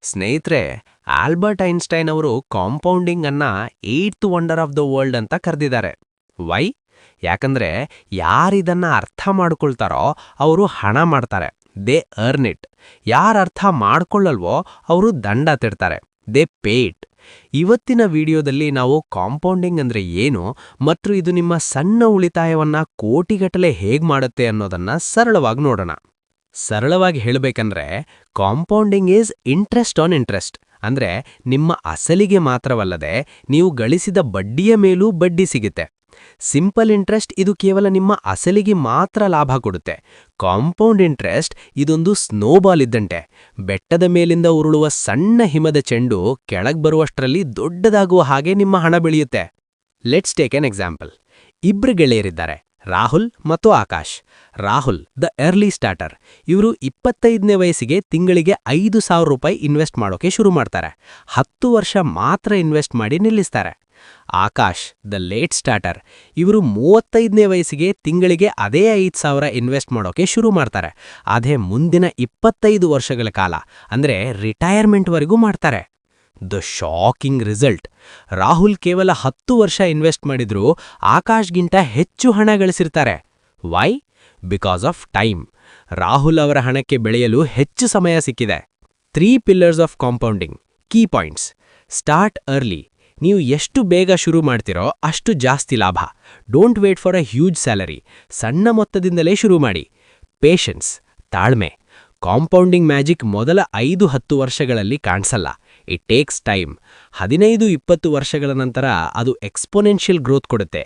ಸ್ನೇಹಿತರೆ, Albert Einstein ಅವರು compounding ಅನ್ನ eighth wonder of the world ಅಂತ ಕರೆದಿದ್ದಾರೆ. ವೈ? ಯಾಕಂದ್ರೆ ಯಾರಿದನ್ನ ಅರ್ಥ ಮಾಡ್ಕೊಳ್ತಾರೋ ಅವರು ಹಣ ಮಾಡ್ತಾರೆ, ದೇ ಅರ್ನ್ ಇಟ್. ಯಾರು ಅರ್ಥ ಮಾಡ್ಕೊಳ್ಳಲ್ವೋ ಅವರು ದಂಡ ತಿಡ್ತಾರೆ, ದೇ ಪೇ ಇಟ್. ಇವತ್ತಿನ ವಿಡಿಯೋದಲ್ಲಿ ನಾವು ಕಾಂಪೌಂಡಿಂಗ್ ಅಂದ್ರೆ ಏನು ಮತ್ತು ಇದು ನಿಮ್ಮ ಸಣ್ಣ ಉಳಿತಾಯವನ್ನ ಕೋಟಿಗಟ್ಟಲೆ ಹೇಗ್ ಮಾಡುತ್ತೆ ಅನ್ನೋದನ್ನ ಸರಳವಾಗಿ ನೋಡೋಣ. ಸರಳವಾಗಿ ಹೇಳಬೇಕಂದ್ರೆ compounding is interest on interest. ಅಂದ್ರೆ ನಿಮ್ಮ ಅಸಲಿಗೆ ಮಾತ್ರವಲ್ಲದೆ ನೀವು ಗಳಿಸಿದ ಬಡ್ಡಿಯ ಮೇಲೂ ಬಡ್ಡಿ ಸಿಗುತ್ತೆ. ಸಿಂಪಲ್ ಇಂಟ್ರೆಸ್ಟ್ ಇದು ಕೇವಲ ನಿಮ್ಮ ಅಸಲಿಗೆ ಮಾತ್ರ ಲಾಭ ಕೊಡುತ್ತೆ. ಕಾಂಪೌಂಡ್ ಇಂಟ್ರೆಸ್ಟ್ ಇದೊಂದು ಸ್ನೋಬಾಲ್ ಇದ್ದಂತೆ. ಬೆಟ್ಟದ ಮೇಲಿಂದ ಉರುಳುವ ಸಣ್ಣ ಹಿಮದ ಚೆಂಡು ಕೆಳಗ್ ಬರುವಷ್ಟರಲ್ಲಿ ದೊಡ್ಡದಾಗುವ ಹಾಗೆ ನಿಮ್ಮ ಹಣ ಬೆಳೆಯುತ್ತೆ. Let's take an example. ಇಬ್ರು ಗೆಳೆಯರಿದ್ದಾರೆ, ರಾಹುಲ್ ಮತ್ತು Akash. Rahul the early starter. ಇವರು 25ನೇ ವಯಸ್ಸಿಗೆ ತಿಂಗಳಿಗೆ 5,000 ರೂಪಾಯಿ ಇನ್ವೆಸ್ಟ್ ಮಾಡೋಕೆ ಶುರು ಮಾಡ್ತಾರೆ. 10 ವರ್ಷ ಮಾತ್ರ ಇನ್ವೆಸ್ಟ್ ಮಾಡಿ ನಿಲ್ಲಿಸ್ತಾರೆ. Akash the late starter. ಇವರು 35ನೇ ವಯಸ್ಸಿಗೆ ತಿಂಗಳಿಗೆ ಅದೇ 5,000 ಇನ್ವೆಸ್ಟ್ ಮಾಡೋಕೆ ಶುರು ಮಾಡ್ತಾರೆ. ಅದೇ ಮುಂದಿನ 25 ವರ್ಷಗಳ ಕಾಲ ಅಂದ್ರೆ ರಿಟೈರ್ಮೆಂಟ್ವರೆಗೂ ಮಾಡ್ತಾರೆ. The shocking result. ರಾಹುಲ್ ಕೇವಲ 10 ವರ್ಷ ಇನ್ವೆಸ್ಟ್ ಮಾಡಿದ್ರೂ ಆಕಾಶ್ಗಿಂತ ಹೆಚ್ಚು ಹಣ ಗಳಿಸಿರ್ತಾರೆ. Why? Because of time. Rahul ಅವರ ಹಣಕ್ಕೆ ಬೆಳೆಯಲು ಹೆಚ್ಚು ಸಮಯ ಸಿಕ್ಕಿದೆ. 3 pillars of compounding. Key points. Start early. ನೀವು ಎಷ್ಟು ಬೇಗ ಶುರು ಮಾಡ್ತಿರೋ ಅಷ್ಟು ಜಾಸ್ತಿ ಲಾಭ. Don't wait for a huge salary. ಸಣ್ಣ ಮೊತ್ತದಿಂದಲೇ ಶುರು ಮಾಡಿ. ಪೇಷನ್ಸ್, ತಾಳ್ಮೆ. ಕಾಂಪೌಂಡಿಂಗ್ ಮ್ಯಾಜಿಕ್ ಮೊದಲ 5-10 ವರ್ಷಗಳಲ್ಲಿ ಕಾಣಿಸಲ್ಲ. It takes time. 15-20 ವರ್ಷಗಳ ನಂತರ ಅದು ಎಕ್ಸ್ಪೋನೆನ್ಷಿಯಲ್ ಗ್ರೋತ್ ಕೊಡುತ್ತೆ.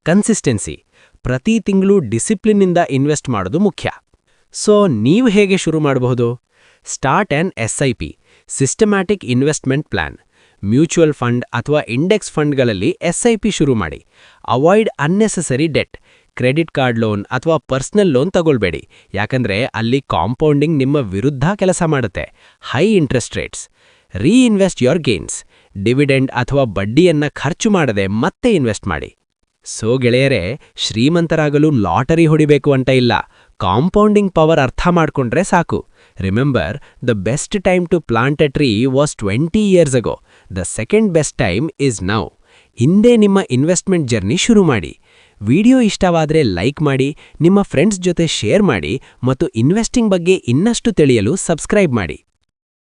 ಕನ್ಸಿಸ್ಟೆನ್ಸಿ. ಪ್ರತಿ ತಿಂಗಳು ಡಿಸಿಪ್ಲಿನ್ನಿಂದ ಇನ್ವೆಸ್ಟ್ ಮಾಡೋದು ಮುಖ್ಯ. ಸೊ ನೀವು ಹೇಗೆ ಶುರು ಮಾಡಬಹುದು? Start on SIP, systematic investment plan. Mutual fund ಅಥವಾ ಇಂಡೆಕ್ಸ್ ಫಂಡ್ಗಳಲ್ಲಿ SIP ಶುರು ಮಾಡಿ. Avoid unnecessary debt. Credit card loan ಅಥವಾ ಪರ್ಸನಲ್ ಲೋನ್ ತಗೊಳ್ಬೇಡಿ, ಯಾಕಂದ್ರೆ ಅಲ್ಲಿ ಕಾಂಪೌಂಡಿಂಗ್ ನಿಮ್ಮ ವಿರುದ್ಧ ಕೆಲಸ ಮಾಡುತ್ತೆ. High interest rates. Reinvest your gains. Dividend ಅಥವಾ ಬಡ್ಡಿಯನ್ನ ಖರ್ಚು ಮಾಡದೆ ಮತ್ತೆ ಇನ್ವೆಸ್ಟ್ ಮಾಡಿ. ಸೊ ಗೆಳೆಯರೇ, ಶ್ರೀಮಂತರಾಗಲು ಲಾಟರಿ ಹೊಡಿಬೇಕು ಅಂತ ಇಲ್ಲ, ಕಾಂಪೌಂಡಿಂಗ್ ಪವರ್ ಅರ್ಥ ಮಾಡ್ಕೊಂಡ್ರೆ ಸಾಕು. Remember, the best time to plant a tree was 20 years ago. The second best time is now. ಹಿಂದೆ ನಿಮ್ಮ ಇನ್ವೆಸ್ಟ್ಮೆಂಟ್ ಜರ್ನಿ ಶುರು ಮಾಡಿ. ವಿಡಿಯೋ ಇಷ್ಟವಾದರೆ ಲೈಕ್ ಮಾಡಿ, ನಿಮ್ಮ ಫ್ರೆಂಡ್ಸ್ ಜೊತೆ ಶೇರ್ ಮಾಡಿ ಮತ್ತು ಇನ್ವೆಸ್ಟಿಂಗ್ ಬಗ್ಗೆ ಇನ್ನಷ್ಟು ತಿಳಿಯಲು ಸಬ್ಸ್ಕ್ರೈಬ್ ಮಾಡಿ.